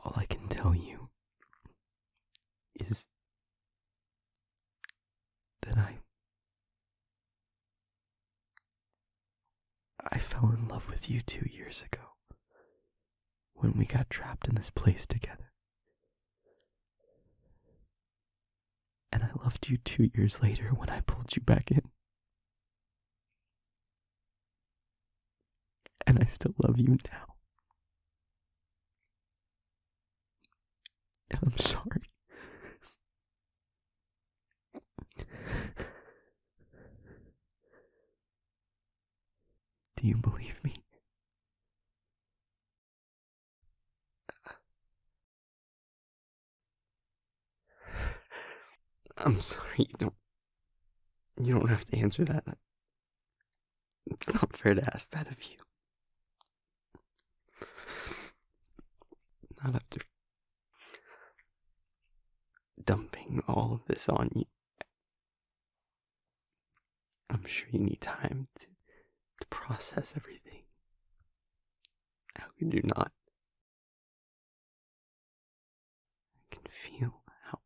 All I can tell you is that I fell in love with you 2 years ago when we got trapped in this place together. And I loved you 2 years later when I pulled you back in. And I still love you now. And I'm sorry. Do you believe me? I'm sorry, you don't have to answer that. It's not fair to ask that of you. Not after dumping all of this on you. I'm sure you need time to process everything. How could you not? I can feel how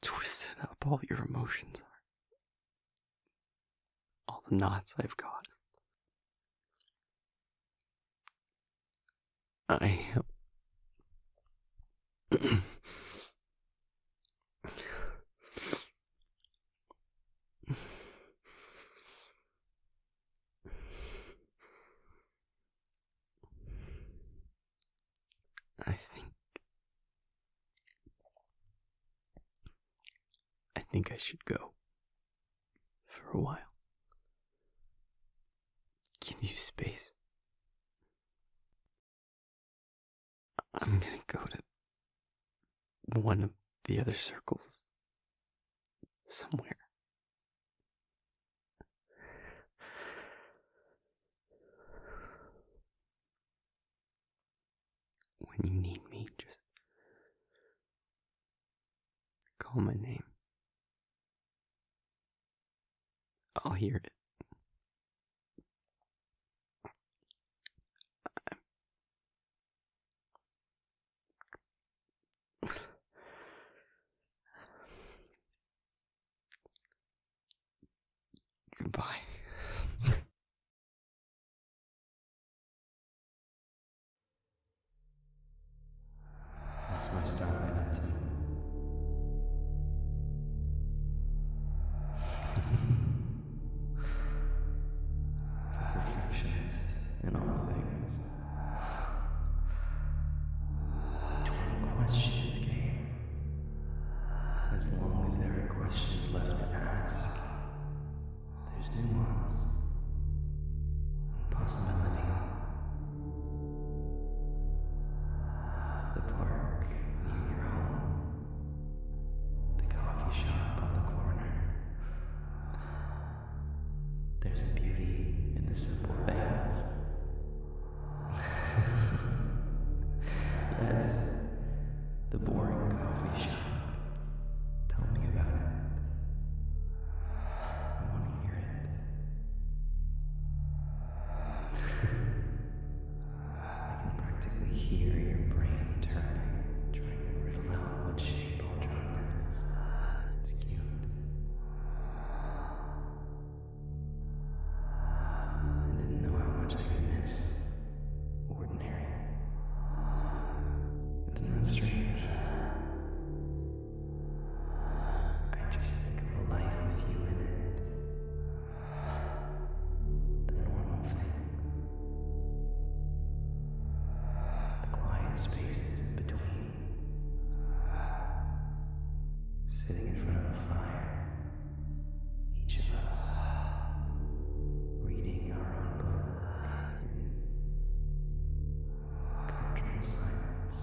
twisted up all your emotions are. All the knots I've caused. I think I should go for a while. Give you space. I'm gonna go to one of the other circles somewhere. When you need me, just call my name. I'll hear it. Goodbye. That's my starlight up to. A perfectionist in all things. 20 questions game. As long as there are questions left to ask, there's nuance, possibility. The park near your home, the coffee shop on the corner. There's a beauty in the simple things. Yes, the boring coffee shop. Tell me about it. I want to hear it. I can practically hear your brain turning, trying to riddle out what shape I'll draw next. It's cute. I didn't know how much I could miss ordinary. Isn't that strange? I just think of a life with you in it. The normal things. The quiet spaces in between. Sitting in front of a fire. Each of us reading our own book in comfortable silence.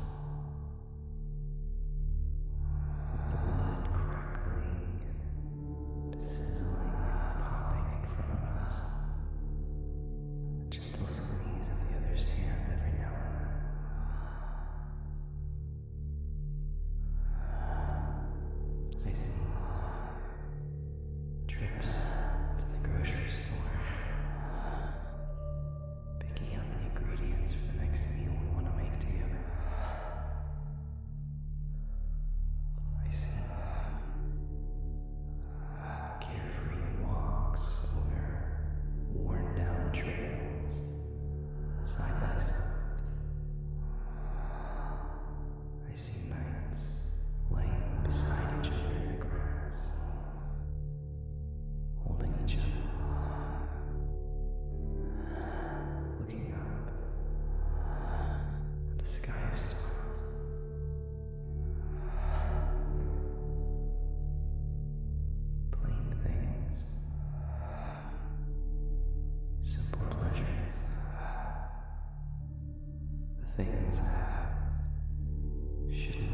things that shouldn't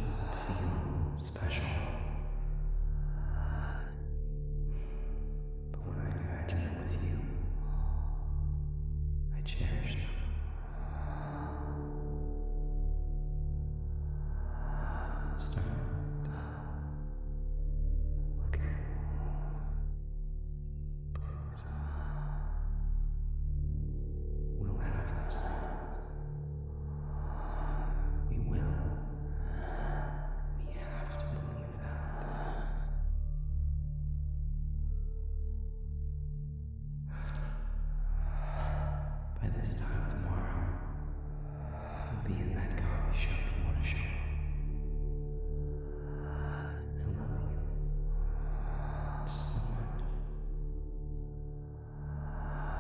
feel special. But when I imagine them with you, I cherish them. Start looking. Please. We'll have those things. We will. We have to believe that. By this time tomorrow, we'll be in that coffee shop you want to show up. I love you so much.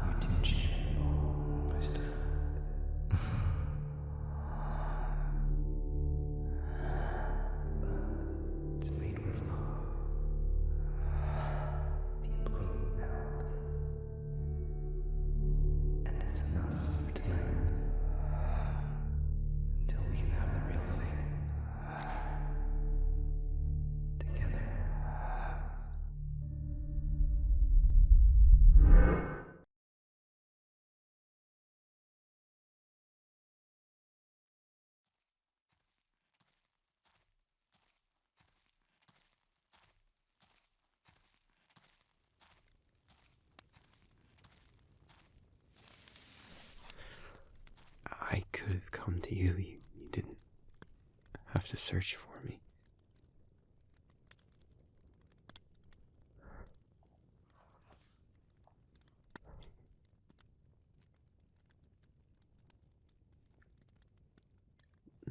You're too charitable, my style. But it's made with love, deeply held, and it's enough for tonight until we can have the real thing together. I could have come to you. You didn't have to search for me.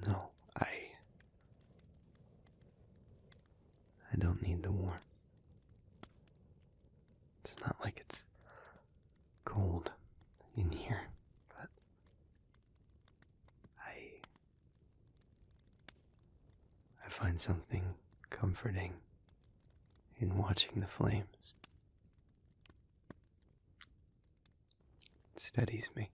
No, I don't need the warmth. It's not like it's cold in here, but I find something comforting in watching the flames. It steadies me.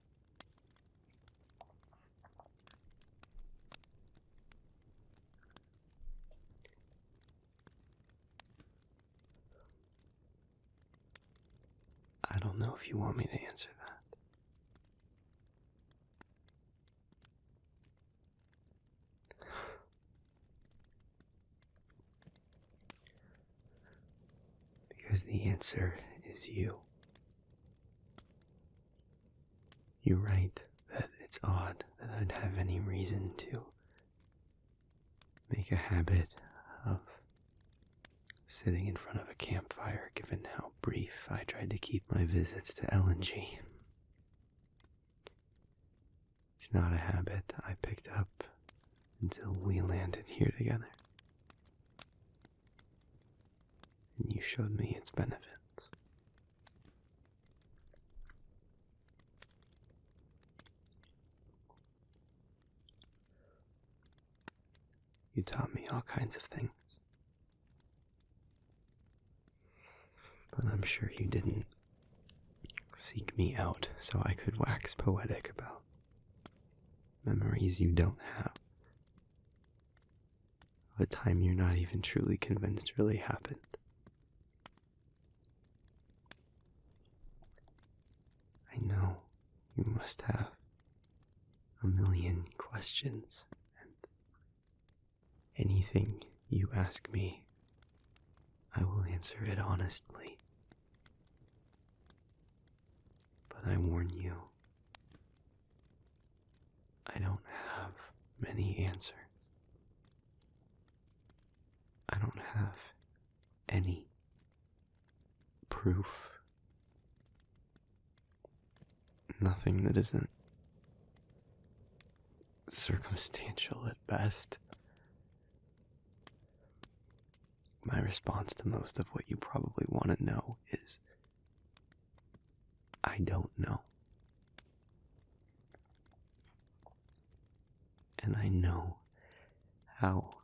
I don't know if you want me to answer that. Because the answer is you. You're right that it's odd that I'd have any reason to make a habit of sitting in front of a campfire, given how brief I tried to keep my visits to LNG. It's not a habit I picked up until we landed here together. And you showed me its benefits. You taught me all kinds of things. But I'm sure you didn't seek me out so I could wax poetic about memories you don't have, of a time you're not even truly convinced really happened. I know you must have a million questions, and anything you ask me, I will answer it honestly. But I warn you, I don't have many answers. I don't have any proof. Nothing that isn't circumstantial at best. My response to most of what you probably want to know is, I don't know. And I know how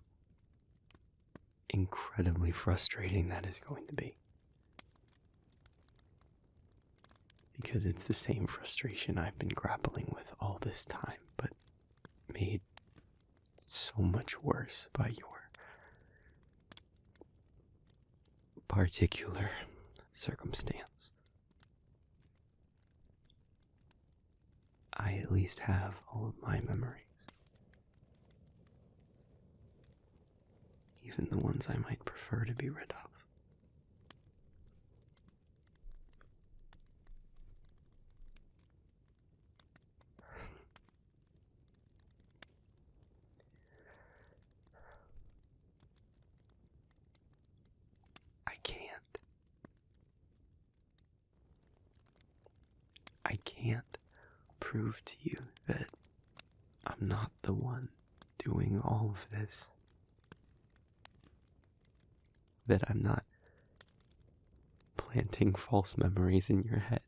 incredibly frustrating that is going to be. Because it's the same frustration I've been grappling with all this time, but made so much worse by your particular circumstance. I at least have all of my memories. Even the ones I might prefer to be rid of. I can't prove to you that I'm not the one doing all of this. That I'm not planting false memories in your head.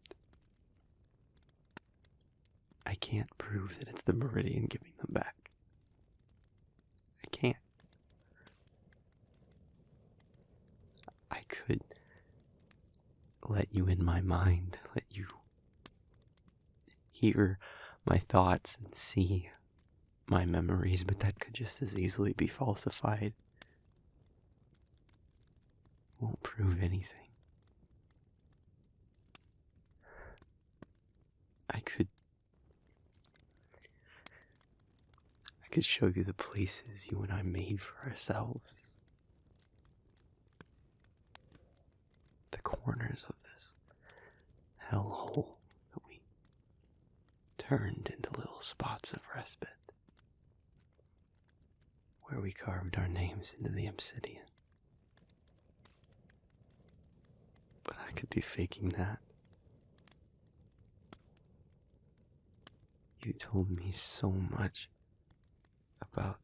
I can't prove that it's the Meridian giving them back. I can't. I could let you in my mind, let you hear my thoughts and see my memories, but that could just as easily be falsified. Won't prove anything. I could show you the places you and I made for ourselves. The corners of this hellhole that we turned into little spots of respite. Where we carved our names into the obsidian. But I could be faking that. You told me so much about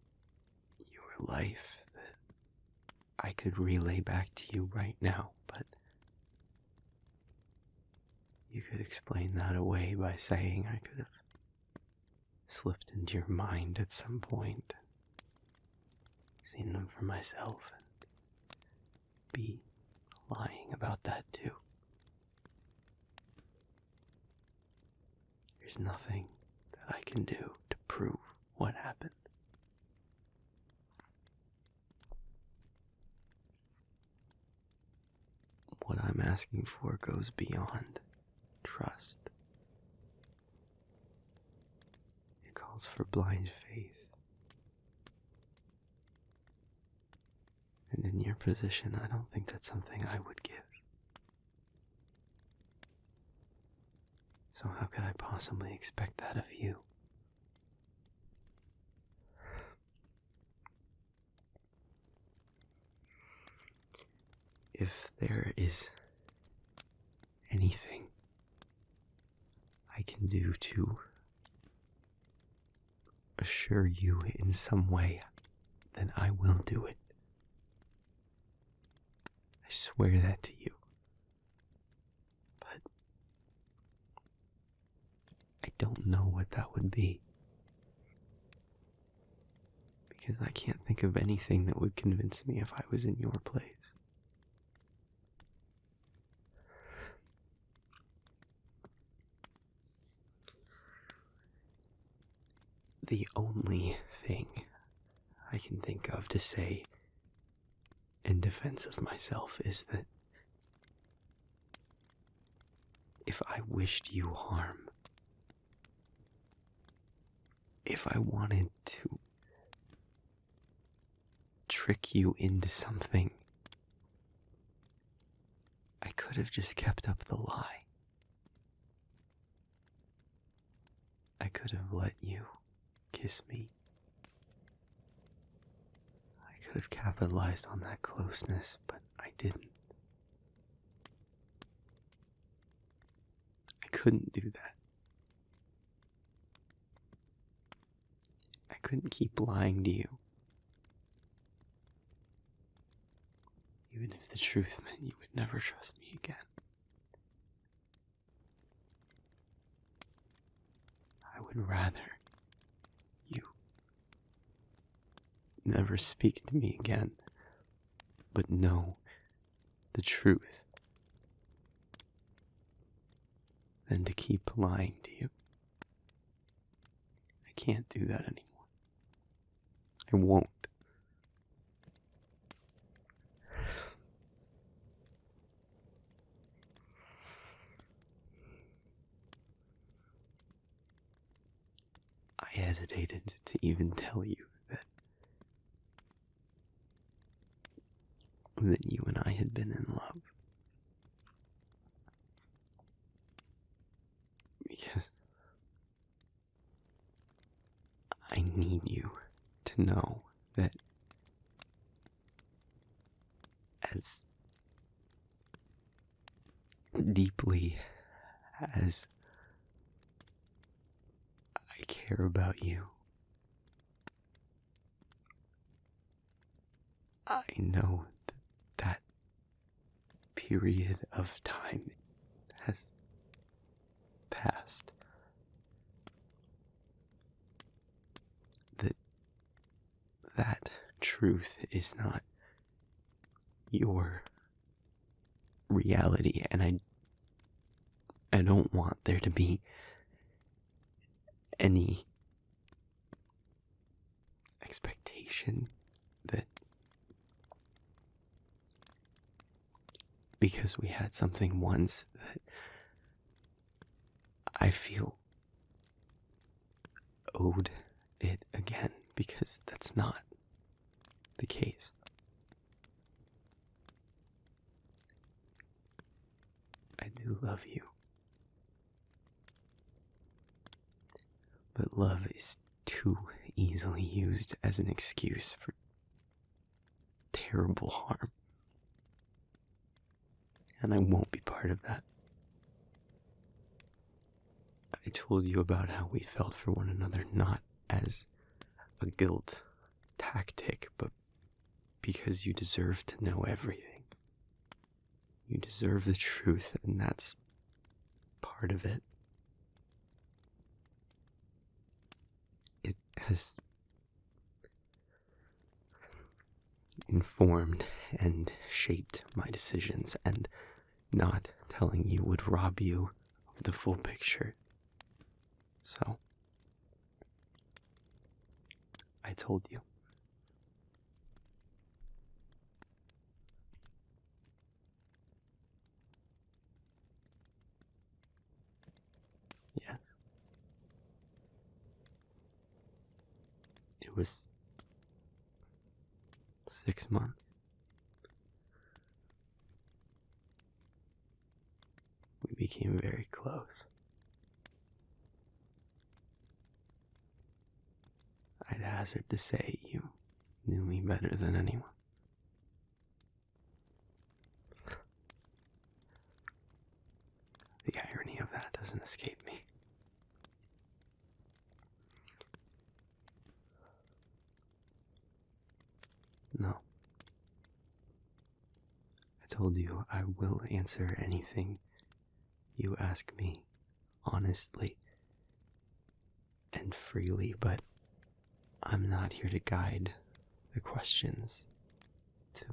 your life that I could relay back to you right now, but you could explain that away by saying I could have slipped into your mind at some point, seen them for myself, and be lying about that too. There's nothing that I can do to prove what happened. What I'm asking for goes beyond trust. It calls for blind faith. And in your position, I don't think that's something I would give. So how could I possibly expect that of you? If there is anything I can do to assure you in some way, then I will do it. I swear that to you. But I don't know what that would be. Because I can't think of anything that would convince me if I was in your place. The only thing I can think of to say in defense of myself is that if I wished you harm, if I wanted to trick you into something, I could have just kept up the lie. I could have let you kiss me. I could have capitalized on that closeness, but I didn't. I couldn't do that. I couldn't keep lying to you. Even if the truth meant you would never trust me again. I would rather you never speak to me again, but know the truth, than to keep lying to you. I can't do that anymore. I I won't. I hesitated to even tell you that you and I had been in love. Because I need you to know that as deeply as I care about you, I know that period of time has passed. That truth is not your reality, and I don't want there to be any expectation that because we had something once that I feel owed it again, because that's not the case. I do love you. But love is too easily used as an excuse for terrible harm. And I won't be part of that. I told you about how we felt for one another, not as a guilt tactic, but because you deserve to know everything. You deserve the truth, and that's part of it. It has informed and shaped my decisions, and not telling you would rob you of the full picture. So, I told you. Yes. It was 6 months. We became very close. I'd hazard to say you knew me better than anyone. The irony of that doesn't escape me. No. I told you I will answer anything you ask me honestly and freely, but I'm not here to guide the questions, to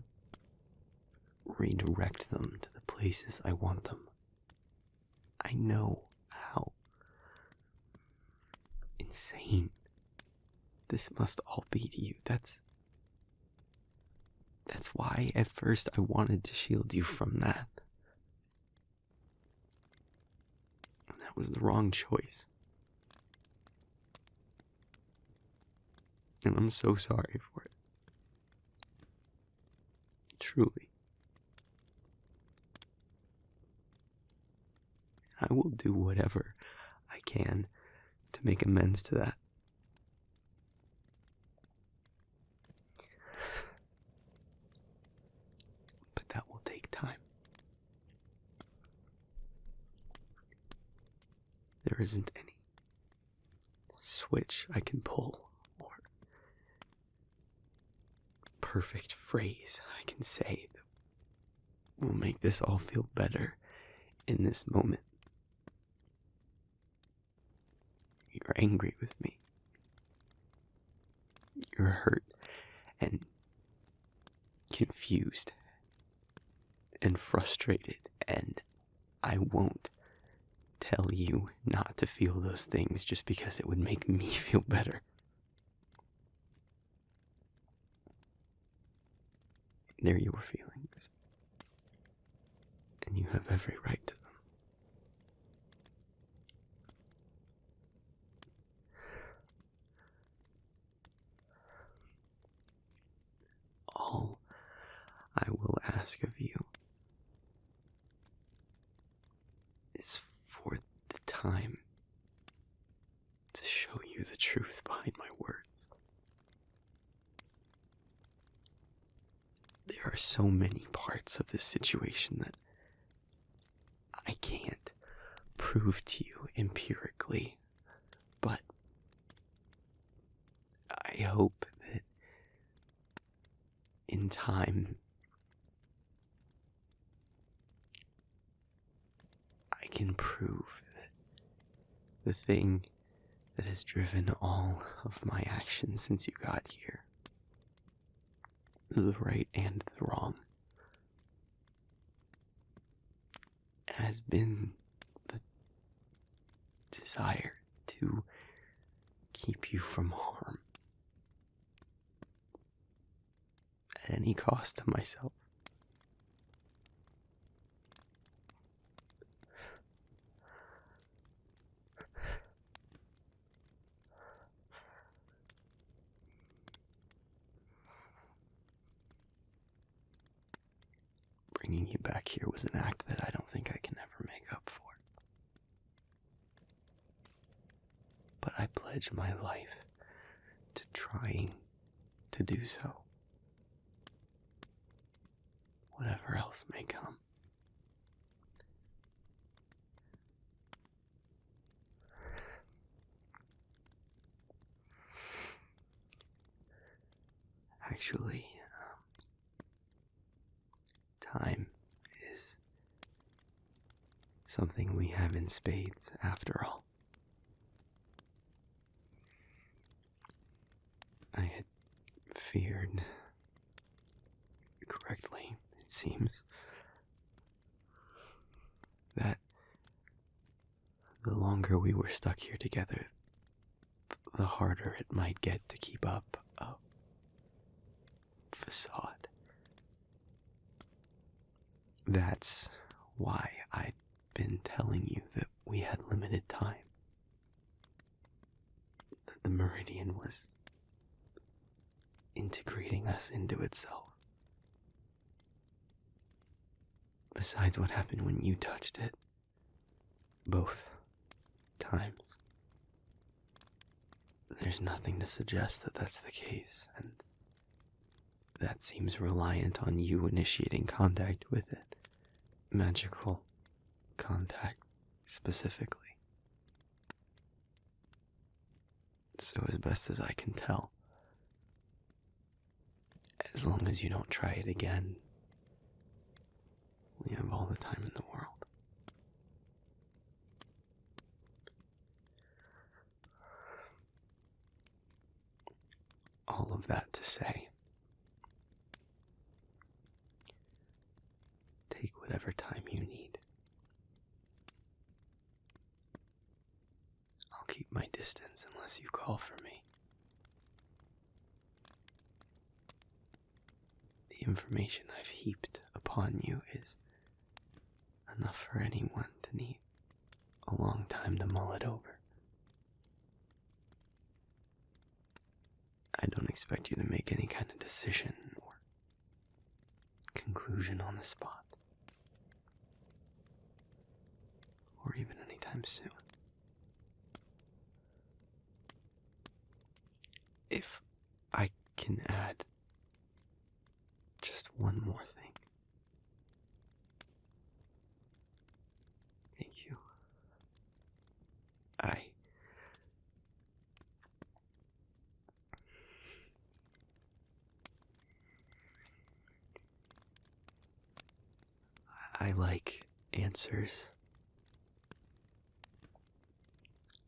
redirect them to the places I want them. I know how insane this must all be to you. That's why at first I wanted to shield you from that. And that was the wrong choice. And I'm so sorry for it. Truly. I will do whatever I can to make amends to that. But that will take time. There isn't any switch I can pull or perfect phrase I can say that will make this all feel better in this moment. You're angry with me. You're hurt and confused and frustrated, and I won't tell you not to feel those things just because it would make me feel better. They're your feelings, and you have every right to them. All I will ask of you is for the time to show you the truth behind my words. There are so many parts of this situation that I can't prove to you empirically, but I hope that in time I can prove that the thing that has driven all of my actions since you got here, the right and the wrong, has been the desire to keep you from harm at any cost to myself. Bringing you back here was an act that I don't think I can ever make up for. But I pledge my life to trying to do so. Whatever else may come. Actually, time is something we have in spades after all. I had feared, correctly, it seems, that the longer we were stuck here together, the harder it might get to keep up a facade. That's why I'd been telling you that we had limited time. That the meridian was integrating us into itself. Besides what happened when you touched it, both times, there's nothing to suggest that that's the case, and that seems reliant on you initiating contact with it. Magical contact, specifically. So as best as I can tell, as long as you don't try it again, we have all the time in the world. All of that to say, take whatever time you need. I'll keep my distance unless you call for me. The information I've heaped upon you is enough for anyone to need a long time to mull it over. I don't expect you to make any kind of decision or conclusion on the spot, or even anytime soon. If I can add just one more thing. Thank you. I like answers.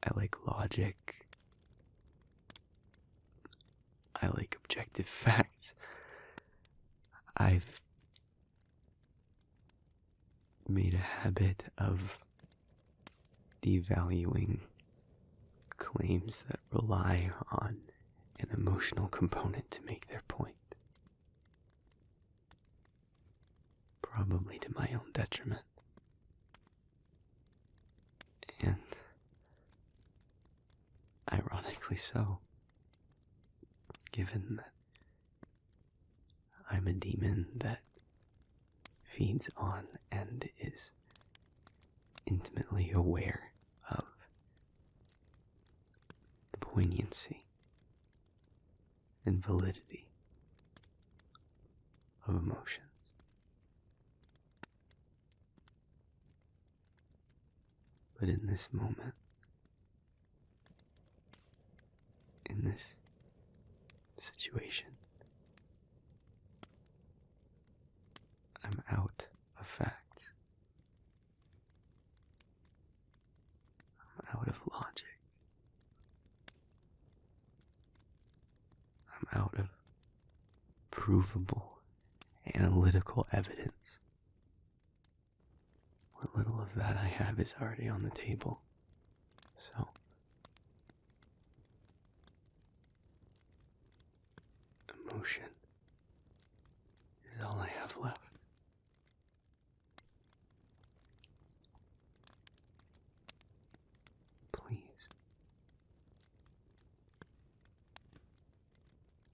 I like logic. I like objective facts. I've made a habit of devaluing claims that rely on an emotional component to make their point. probably to my own detriment. And ironically so, given that I'm a demon that feeds on and is intimately aware of the poignancy and validity of emotions. But in this moment, in this situation, I'm out of facts. I'm out of logic. I'm out of provable, analytical evidence. What little of that I have is already on the table. So, emotion is all I have left. Please.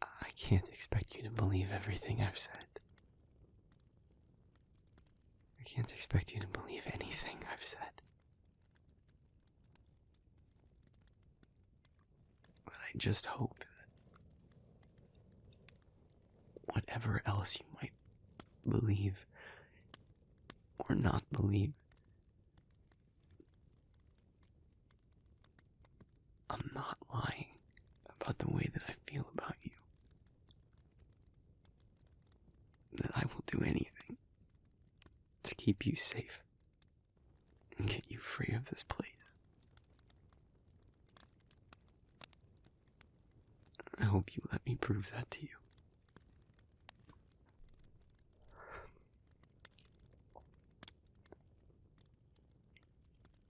I can't expect you to believe everything I've said. I can't expect you to believe anything I've said. But I just hope that whatever else you might believe or not believe, I'm not lying about the way that I feel about you. That I will do anything to keep you safe and get you free of this place. I hope you let me prove that to you.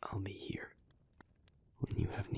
I'll be here when you have